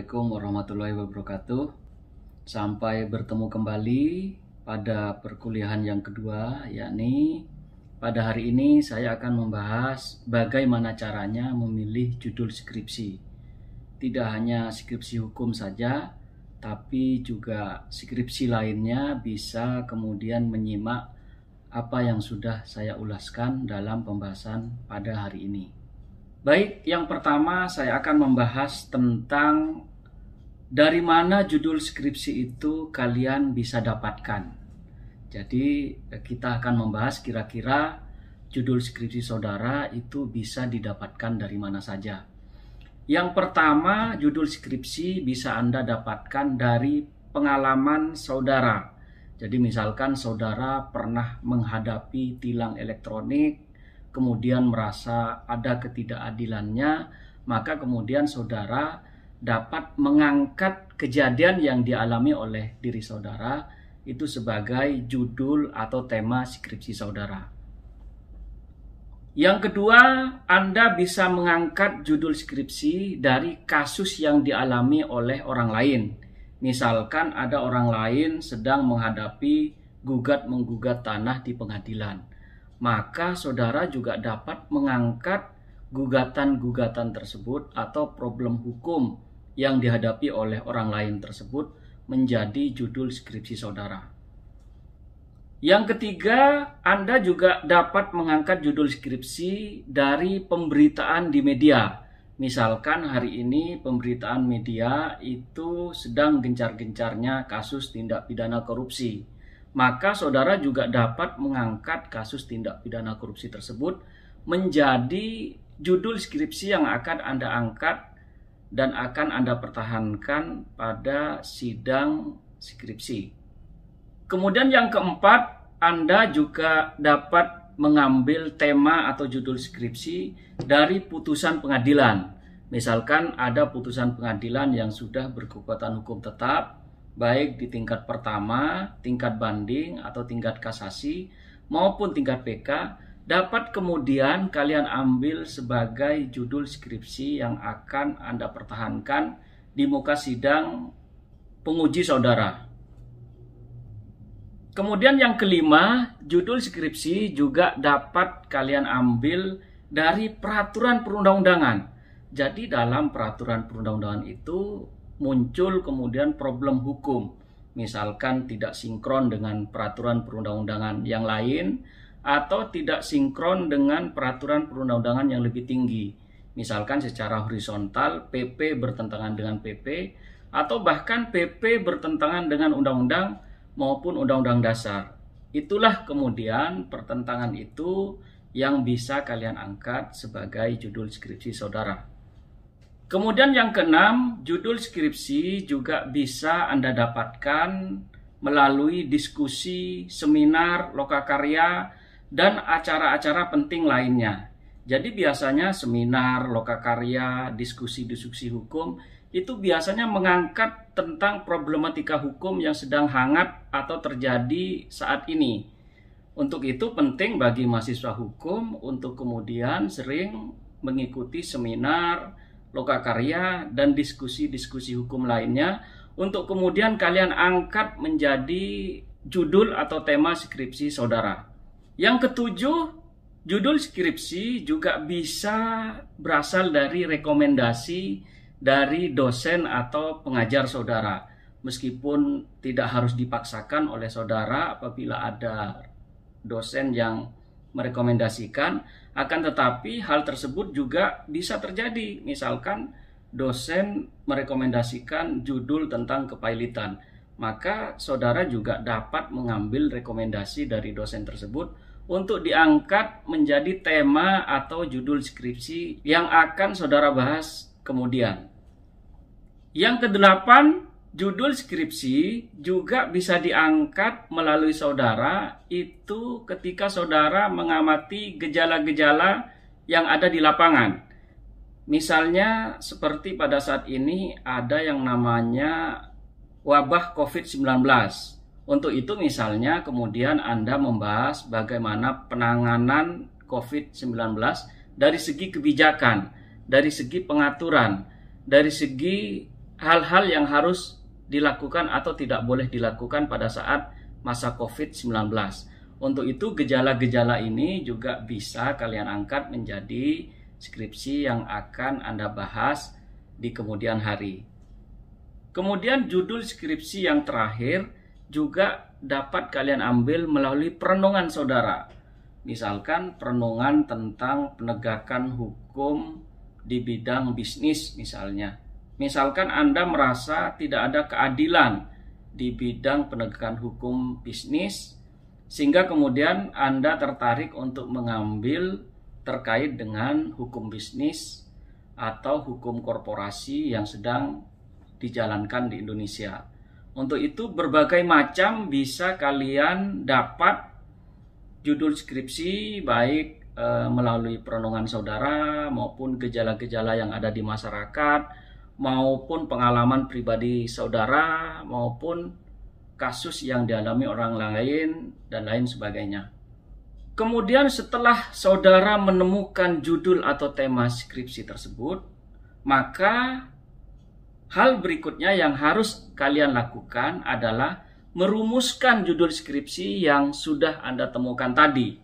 Assalamualaikum warahmatullahi wabarakatuh. Sampai bertemu kembali pada perkuliahan yang kedua, yakni pada hari ini saya akan membahas bagaimana caranya memilih judul skripsi. Tidak hanya skripsi hukum saja, tapi juga skripsi lainnya bisa kemudian menyimak apa yang sudah saya ulaskan dalam pembahasan pada hari ini. Baik, yang pertama saya akan membahas tentang dari mana judul skripsi itu kalian bisa dapatkan. Jadi kita akan membahas kira-kira judul skripsi saudara itu bisa didapatkan dari mana saja. Yang pertama, judul skripsi bisa Anda dapatkan dari pengalaman saudara. Jadi misalkan saudara pernah menghadapi tilang elektronik, kemudian merasa ada ketidakadilannya, maka kemudian saudara dapat mengangkat kejadian yang dialami oleh diri saudara itu sebagai judul atau tema skripsi saudara. Yang kedua, Anda bisa mengangkat judul skripsi dari kasus yang dialami oleh orang lain. Misalkan ada orang lain sedang menghadapi gugat-menggugat tanah di pengadilan, maka saudara juga dapat mengangkat gugatan-gugatan tersebut atau problem hukum yang dihadapi oleh orang lain tersebut menjadi judul skripsi saudara. Yang ketiga, Anda juga dapat mengangkat judul skripsi dari pemberitaan di media. Misalkan hari ini pemberitaan media itu sedang gencar-gencarnya kasus tindak pidana korupsi, maka saudara juga dapat mengangkat kasus tindak pidana korupsi tersebut menjadi judul skripsi yang akan Anda angkat dan akan Anda pertahankan pada sidang skripsi. Kemudian yang keempat, Anda juga dapat mengambil tema atau judul skripsi dari putusan pengadilan. Misalkan ada putusan pengadilan yang sudah berkekuatan hukum tetap, baik di tingkat pertama, tingkat banding, atau tingkat kasasi, maupun tingkat PK, dapat kemudian kalian ambil sebagai judul skripsi yang akan Anda pertahankan di muka sidang penguji saudara. Kemudian yang kelima, judul skripsi juga dapat kalian ambil dari peraturan perundang-undangan. Jadi dalam peraturan perundang-undangan itu muncul kemudian problem hukum, misalkan tidak sinkron dengan peraturan perundang-undangan yang lain atau tidak sinkron dengan peraturan perundang-undangan yang lebih tinggi, misalkan secara horizontal PP bertentangan dengan PP atau bahkan PP bertentangan dengan undang-undang maupun undang-undang dasar. Itulah kemudian pertentangan itu yang bisa kalian angkat sebagai judul skripsi saudara. Kemudian yang keenam, judul skripsi juga bisa Anda dapatkan melalui diskusi, seminar, lokakarya, dan acara-acara penting lainnya. Jadi biasanya seminar, lokakarya, diskusi-diskusi hukum itu biasanya mengangkat tentang problematika hukum yang sedang hangat atau terjadi saat ini. Untuk itu penting bagi mahasiswa hukum untuk kemudian sering mengikuti seminar, lokakarya, dan diskusi-diskusi hukum lainnya untuk kemudian kalian angkat menjadi judul atau tema skripsi saudara. Yang ketujuh, judul skripsi juga bisa berasal dari rekomendasi dari dosen atau pengajar saudara. Meskipun tidak harus dipaksakan oleh saudara apabila ada dosen yang merekomendasikan, akan tetapi hal tersebut juga bisa terjadi. Misalkan dosen merekomendasikan judul tentang kepailitan, maka saudara juga dapat mengambil rekomendasi dari dosen tersebut untuk diangkat menjadi tema atau judul skripsi yang akan saudara bahas kemudian. Yang kedelapan, judul skripsi juga bisa diangkat melalui saudara itu ketika saudara mengamati gejala-gejala yang ada di lapangan. Misalnya seperti pada saat ini ada yang namanya wabah COVID-19. Untuk itu misalnya kemudian Anda membahas bagaimana penanganan COVID-19 dari segi kebijakan, dari segi pengaturan, dari segi hal-hal yang harus dilakukan atau tidak boleh dilakukan pada saat masa COVID-19. Untuk itu gejala-gejala ini juga bisa kalian angkat menjadi skripsi yang akan Anda bahas di kemudian hari. Kemudian judul skripsi yang terakhir juga dapat kalian ambil melalui perenungan saudara. Misalkan perenungan tentang penegakan hukum di bidang bisnis misalnya. Misalkan Anda merasa tidak ada keadilan di bidang penegakan hukum bisnis, sehingga kemudian Anda tertarik untuk mengambil terkait dengan hukum bisnis atau hukum korporasi yang sedang dijalankan di Indonesia. Untuk itu berbagai macam bisa kalian dapat judul skripsi baik melalui perenungan saudara maupun gejala-gejala yang ada di masyarakat, maupun pengalaman pribadi saudara, maupun kasus yang dialami orang lain, dan lain sebagainya. Kemudian setelah saudara menemukan judul atau tema skripsi tersebut, maka hal berikutnya yang harus kalian lakukan adalah merumuskan judul skripsi yang sudah Anda temukan tadi.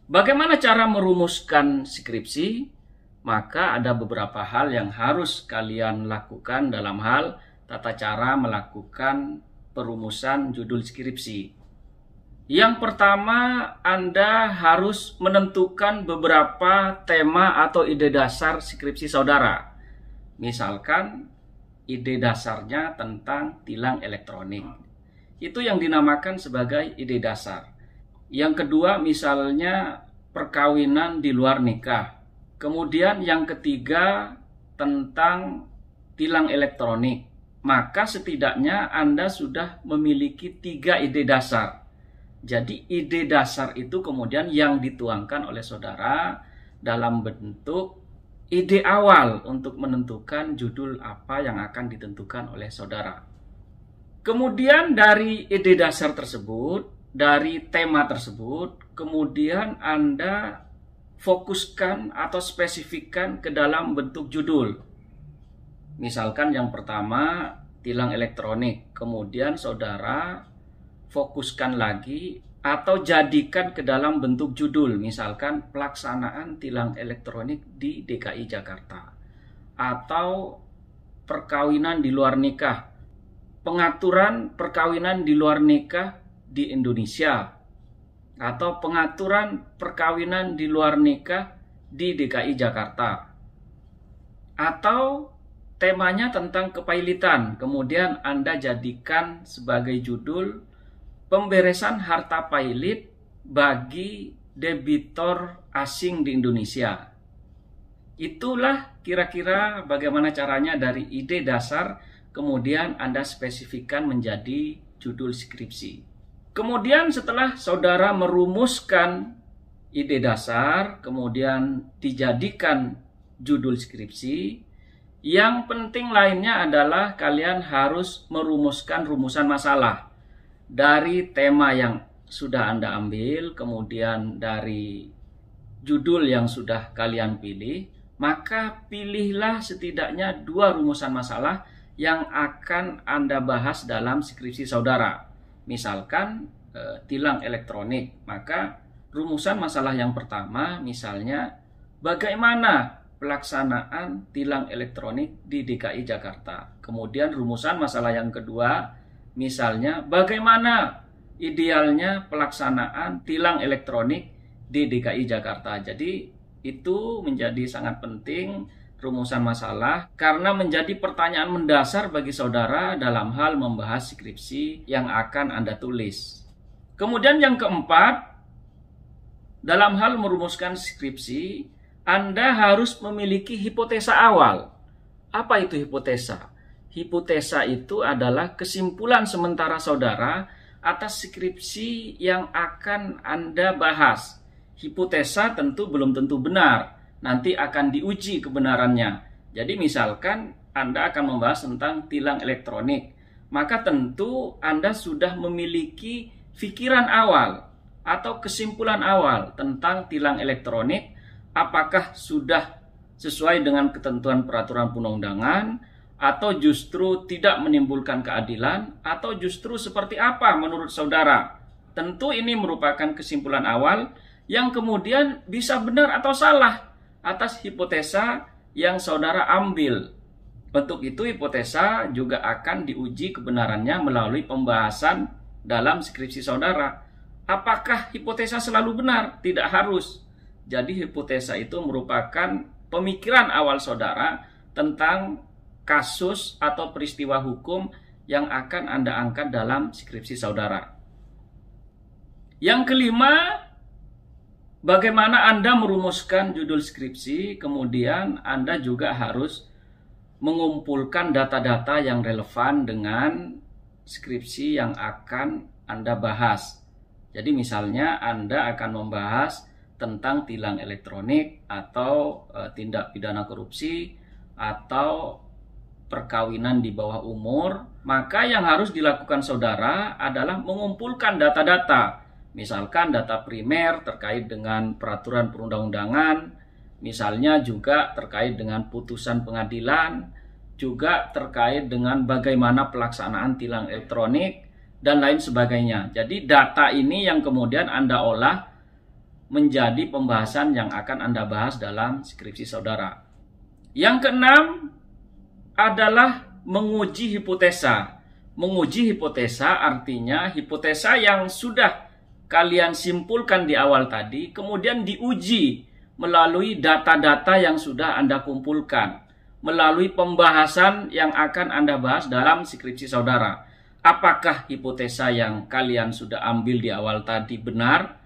Bagaimana cara merumuskan skripsi? Maka ada beberapa hal yang harus kalian lakukan dalam hal tata cara melakukan perumusan judul skripsi. Yang pertama, Anda harus menentukan beberapa tema atau ide dasar skripsi saudara. Misalkan ide dasarnya tentang tilang elektronik. Itu yang dinamakan sebagai ide dasar. Yang kedua, misalnya perkawinan di luar nikah. Kemudian yang ketiga tentang tilang elektronik. Maka setidaknya Anda sudah memiliki 3 ide dasar. Jadi ide dasar itu kemudian yang dituangkan oleh saudara dalam bentuk ide awal untuk menentukan judul apa yang akan ditentukan oleh saudara. Kemudian dari ide dasar tersebut, dari tema tersebut, kemudian Anda fokuskan atau spesifikkan ke dalam bentuk judul. Misalkan yang pertama tilang elektronik, kemudian saudara fokuskan lagi atau jadikan ke dalam bentuk judul, misalkan pelaksanaan tilang elektronik di DKI Jakarta, atau perkawinan di luar nikah, pengaturan perkawinan di luar nikah di Indonesia, atau pengaturan perkawinan di luar nikah di DKI Jakarta. Atau temanya tentang kepailitan, kemudian Anda jadikan sebagai judul pemberesan harta pailit bagi debitor asing di Indonesia. Itulah kira-kira bagaimana caranya dari ide dasar kemudian Anda spesifikkan menjadi judul skripsi. Kemudian setelah saudara merumuskan ide dasar, kemudian dijadikan judul skripsi, yang penting lainnya adalah kalian harus merumuskan rumusan masalah dari tema yang sudah Anda ambil, kemudian dari judul yang sudah kalian pilih, maka pilihlah setidaknya 2 rumusan masalah yang akan Anda bahas dalam skripsi saudara. Misalkan tilang elektronik, maka rumusan masalah yang pertama misalnya bagaimana pelaksanaan tilang elektronik di DKI Jakarta. Kemudian rumusan masalah yang kedua misalnya bagaimana idealnya pelaksanaan tilang elektronik di DKI Jakarta. Jadi itu menjadi sangat penting rumusan masalah karena menjadi pertanyaan mendasar bagi saudara dalam hal membahas skripsi yang akan Anda tulis. Kemudian yang keempat, dalam hal merumuskan skripsi, Anda harus memiliki hipotesa awal. Apa itu hipotesa? Hipotesa itu adalah kesimpulan sementara saudara atas skripsi yang akan Anda bahas. Hipotesa tentu belum tentu benar. Nanti akan diuji kebenarannya. Jadi misalkan Anda akan membahas tentang tilang elektronik, maka tentu Anda sudah memiliki pikiran awal atau kesimpulan awal tentang tilang elektronik, apakah sudah sesuai dengan ketentuan peraturan perundang-undangan, atau justru tidak menimbulkan keadilan, atau justru seperti apa menurut saudara? Tentu ini merupakan kesimpulan awal yang kemudian bisa benar atau salah atas hipotesa yang saudara ambil. Untuk itu hipotesa juga akan diuji kebenarannya melalui pembahasan dalam skripsi saudara. Apakah hipotesa selalu benar? Tidak harus. Jadi hipotesa itu merupakan pemikiran awal saudara tentang kasus atau peristiwa hukum yang akan Anda angkat dalam skripsi saudara. Yang kelima, bagaimana Anda merumuskan judul skripsi, kemudian Anda juga harus mengumpulkan data-data yang relevan dengan skripsi yang akan Anda bahas. Jadi misalnya Anda akan membahas tentang tilang elektronik atau tindak pidana korupsi atau perkawinan di bawah umur, maka yang harus dilakukan saudara adalah mengumpulkan data-data. Misalkan data primer terkait dengan peraturan perundang-undangan, misalnya juga terkait dengan putusan pengadilan, juga terkait dengan bagaimana pelaksanaan tilang elektronik, dan lain sebagainya. Jadi data ini yang kemudian Anda olah menjadi pembahasan yang akan Anda bahas dalam skripsi saudara. Yang keenam adalah menguji hipotesa. Menguji hipotesa artinya hipotesa yang sudah kalian simpulkan di awal tadi, kemudian diuji melalui data-data yang sudah Anda kumpulkan, melalui pembahasan yang akan Anda bahas dalam skripsi saudara. Apakah hipotesa yang kalian sudah ambil di awal tadi benar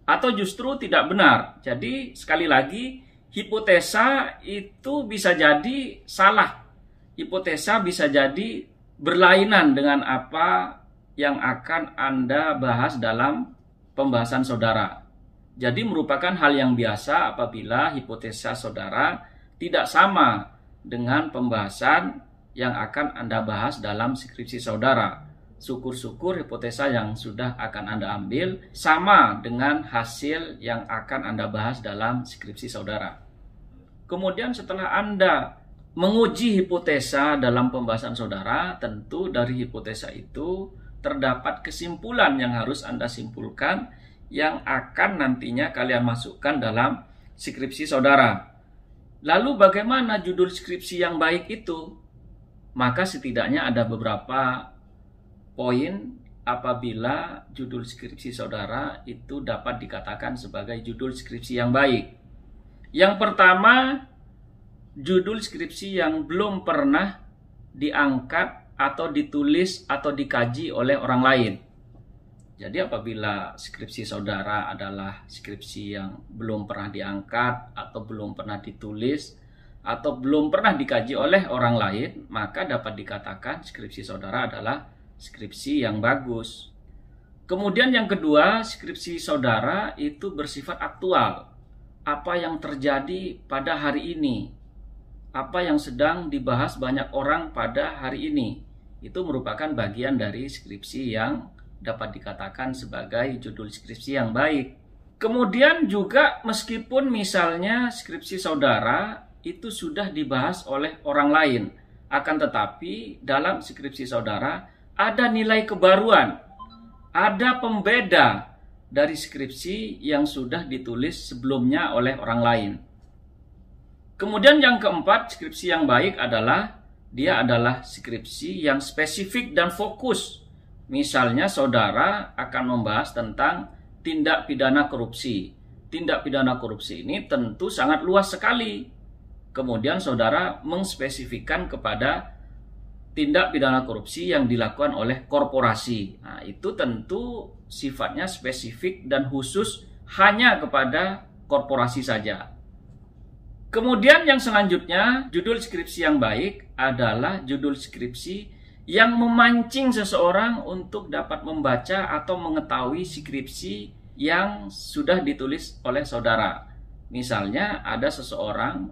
atau justru tidak benar? Jadi sekali lagi, hipotesa itu bisa jadi salah. Hipotesa bisa jadi berlainan dengan apa yang akan Anda bahas dalam pembahasan saudara. Jadi merupakan hal yang biasa apabila hipotesa saudara tidak sama dengan pembahasan yang akan Anda bahas dalam skripsi saudara. Syukur-syukur hipotesa yang sudah akan Anda ambil sama dengan hasil yang akan Anda bahas dalam skripsi saudara. Kemudian setelah Anda menguji hipotesa dalam pembahasan saudara, tentu dari hipotesa itu terdapat kesimpulan yang harus Anda simpulkan yang akan nantinya kalian masukkan dalam skripsi saudara. Lalu bagaimana judul skripsi yang baik itu? Maka setidaknya ada beberapa poin apabila judul skripsi saudara itu dapat dikatakan sebagai judul skripsi yang baik. Yang pertama, judul skripsi yang belum pernah diangkat atau ditulis atau dikaji oleh orang lain. Jadi apabila skripsi saudara adalah skripsi yang belum pernah diangkat atau belum pernah ditulis atau belum pernah dikaji oleh orang lain, maka dapat dikatakan skripsi saudara adalah skripsi yang bagus. Kemudian yang kedua, skripsi saudara itu bersifat aktual. Apa yang terjadi pada hari ini, apa yang sedang dibahas banyak orang pada hari ini, itu merupakan bagian dari skripsi yang dapat dikatakan sebagai judul skripsi yang baik. Kemudian juga meskipun misalnya skripsi saudara itu sudah dibahas oleh orang lain, akan tetapi dalam skripsi saudara ada nilai kebaruan, ada pembeda dari skripsi yang sudah ditulis sebelumnya oleh orang lain. Kemudian yang keempat, skripsi yang baik adalah dia adalah skripsi yang spesifik dan fokus. Misalnya saudara akan membahas tentang tindak pidana korupsi. Tindak pidana korupsi ini tentu sangat luas sekali. Kemudian saudara mengspesifikkan kepada tindak pidana korupsi yang dilakukan oleh korporasi. Nah, itu tentu sifatnya spesifik dan khusus hanya kepada korporasi saja. Kemudian yang selanjutnya, judul skripsi yang baik adalah judul skripsi yang memancing seseorang untuk dapat membaca atau mengetahui skripsi yang sudah ditulis oleh saudara. Misalnya ada seseorang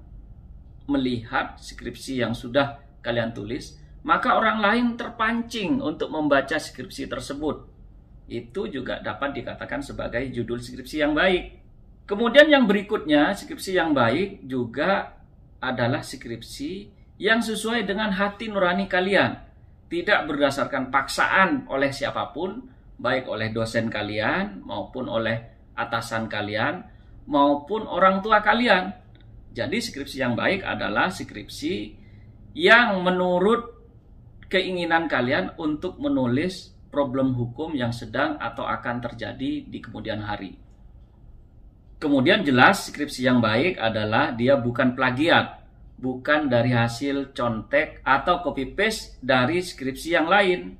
melihat skripsi yang sudah kalian tulis, maka orang lain terpancing untuk membaca skripsi tersebut. Itu juga dapat dikatakan sebagai judul skripsi yang baik. Kemudian yang berikutnya, skripsi yang baik juga adalah skripsi yang sesuai dengan hati nurani kalian, tidak berdasarkan paksaan oleh siapapun, baik oleh dosen kalian maupun oleh atasan kalian maupun orang tua kalian. Jadi skripsi yang baik adalah skripsi yang menurut keinginan kalian untuk menulis problem hukum yang sedang atau akan terjadi di kemudian hari. Kemudian jelas skripsi yang baik adalah dia bukan plagiat, bukan dari hasil contek atau copy paste dari skripsi yang lain.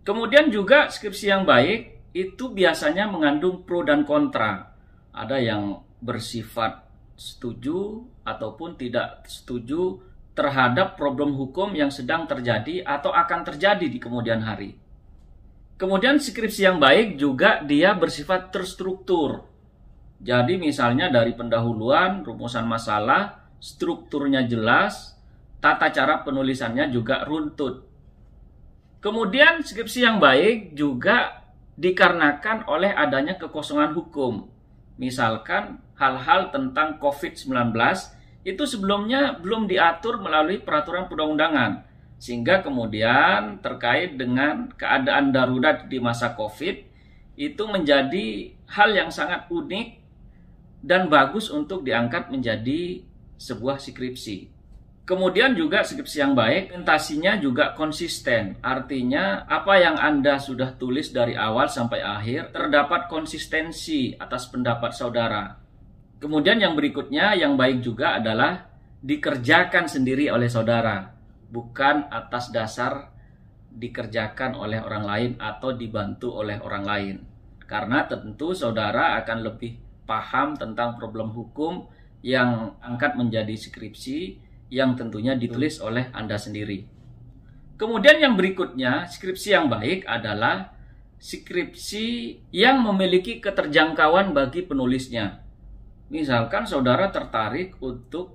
Kemudian juga skripsi yang baik itu biasanya mengandung pro dan kontra. Ada yang bersifat setuju ataupun tidak setuju terhadap problem hukum yang sedang terjadi atau akan terjadi di kemudian hari. Kemudian skripsi yang baik juga dia bersifat terstruktur. Jadi misalnya dari pendahuluan, rumusan masalah, strukturnya jelas, tata cara penulisannya juga runtut. Kemudian skripsi yang baik juga dikarenakan oleh adanya kekosongan hukum. Misalkan hal-hal tentang COVID-19 itu sebelumnya belum diatur melalui peraturan perundang-undangan. Sehingga kemudian terkait dengan keadaan darurat di masa COVID itu menjadi hal yang sangat unik dan bagus untuk diangkat menjadi sebuah skripsi. Kemudian juga skripsi yang baik, presentasinya juga konsisten. Artinya apa yang Anda sudah tulis dari awal sampai akhir terdapat konsistensi atas pendapat saudara. Kemudian yang berikutnya yang baik juga adalah dikerjakan sendiri oleh saudara, bukan atas dasar dikerjakan oleh orang lain atau dibantu oleh orang lain. Karena tentu saudara akan lebih paham tentang problem hukum yang angkat menjadi skripsi yang tentunya ditulis oleh Anda sendiri. Kemudian yang berikutnya, skripsi yang baik adalah skripsi yang memiliki keterjangkauan bagi penulisnya. Misalkan saudara tertarik untuk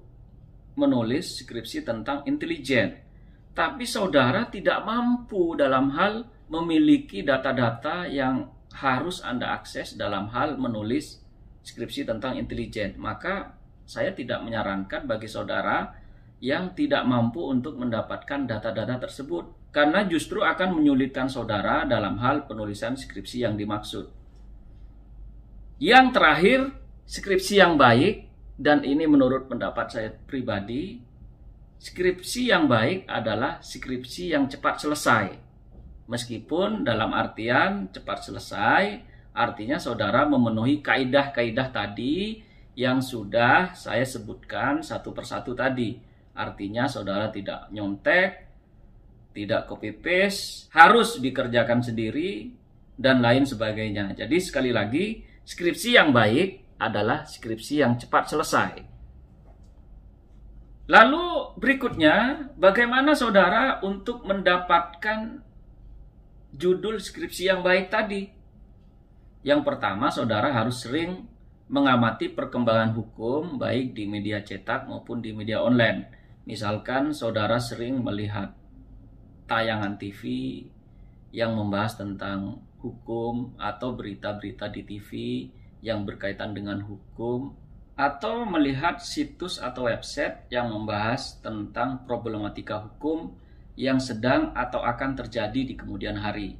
menulis skripsi tentang intelijen, tapi saudara tidak mampu dalam hal memiliki data-data yang harus Anda akses dalam hal menulis skripsi tentang intelijen, maka saya tidak menyarankan bagi saudara yang tidak mampu untuk mendapatkan data-data tersebut, karena justru akan menyulitkan saudara dalam hal penulisan skripsi yang dimaksud. Yang terakhir, skripsi yang baik, dan ini menurut pendapat saya pribadi, skripsi yang baik adalah skripsi yang cepat selesai. Meskipun dalam artian cepat selesai, artinya saudara memenuhi kaidah-kaidah tadi yang sudah saya sebutkan satu persatu tadi. Artinya saudara tidak nyontek, tidak copy paste, harus dikerjakan sendiri, dan lain sebagainya. Jadi sekali lagi, skripsi yang baik adalah skripsi yang cepat selesai. Lalu berikutnya, bagaimana saudara untuk mendapatkan judul skripsi yang baik tadi? Yang pertama, saudara harus sering mengamati perkembangan hukum baik di media cetak maupun di media online. Misalkan saudara sering melihat tayangan TV yang membahas tentang hukum atau berita-berita di TV yang berkaitan dengan hukum, atau melihat situs atau website yang membahas tentang problematika hukum yang sedang atau akan terjadi di kemudian hari.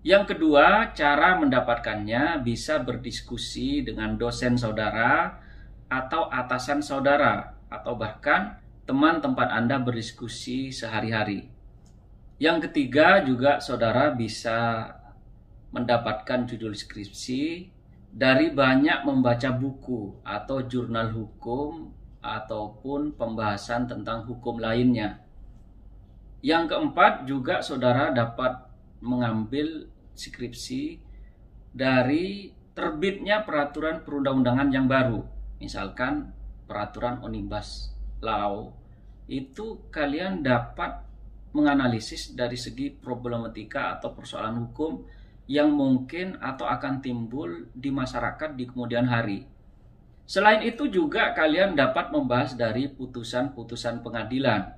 Yang kedua, cara mendapatkannya bisa berdiskusi dengan dosen saudara atau atasan saudara, atau bahkan teman tempat Anda berdiskusi sehari-hari. Yang ketiga juga saudara bisa mendapatkan judul skripsi dari banyak membaca buku atau jurnal hukum ataupun pembahasan tentang hukum lainnya. Yang keempat juga saudara dapat mengambil skripsi dari terbitnya peraturan perundang-undangan yang baru. Misalkan peraturan Omnibus Law, itu kalian dapat menganalisis dari segi problematika atau persoalan hukum yang mungkin atau akan timbul di masyarakat di kemudian hari. Selain itu juga kalian dapat membahas dari putusan-putusan pengadilan.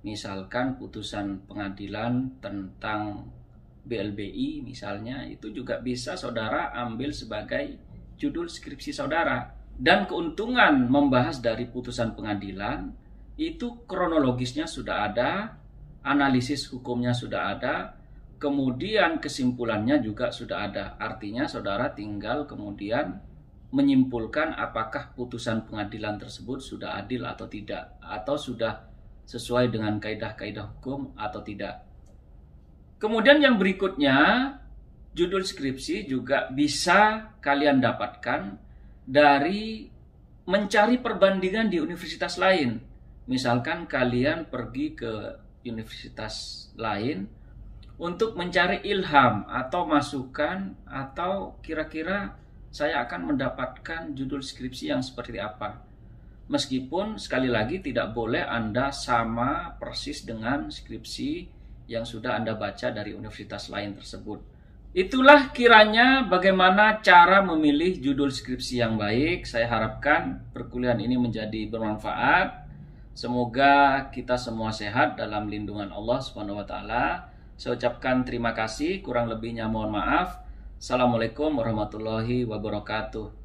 Misalkan putusan pengadilan tentang BLBI misalnya, itu juga bisa saudara ambil sebagai judul skripsi saudara. Dan keuntungan membahas dari putusan pengadilan itu kronologisnya sudah ada, analisis hukumnya sudah ada, kemudian kesimpulannya juga sudah ada. Artinya saudara tinggal kemudian menyimpulkan apakah putusan pengadilan tersebut sudah adil atau tidak, atau sudah sesuai dengan kaidah-kaidah hukum atau tidak. Kemudian yang berikutnya, judul skripsi juga bisa kalian dapatkan dari mencari perbandingan di universitas lain. Misalkan kalian pergi ke universitas lain untuk mencari ilham atau masukan, atau kira-kira saya akan mendapatkan judul skripsi yang seperti apa. Meskipun sekali lagi tidak boleh Anda sama persis dengan skripsi yang sudah Anda baca dari universitas lain tersebut. Itulah kiranya bagaimana cara memilih judul skripsi yang baik. Saya harapkan perkuliahan ini menjadi bermanfaat. Semoga kita semua sehat dalam lindungan Allah Subhanahu wa taala. Saya ucapkan terima kasih, kurang lebihnya mohon maaf. Assalamualaikum warahmatullahi wabarakatuh.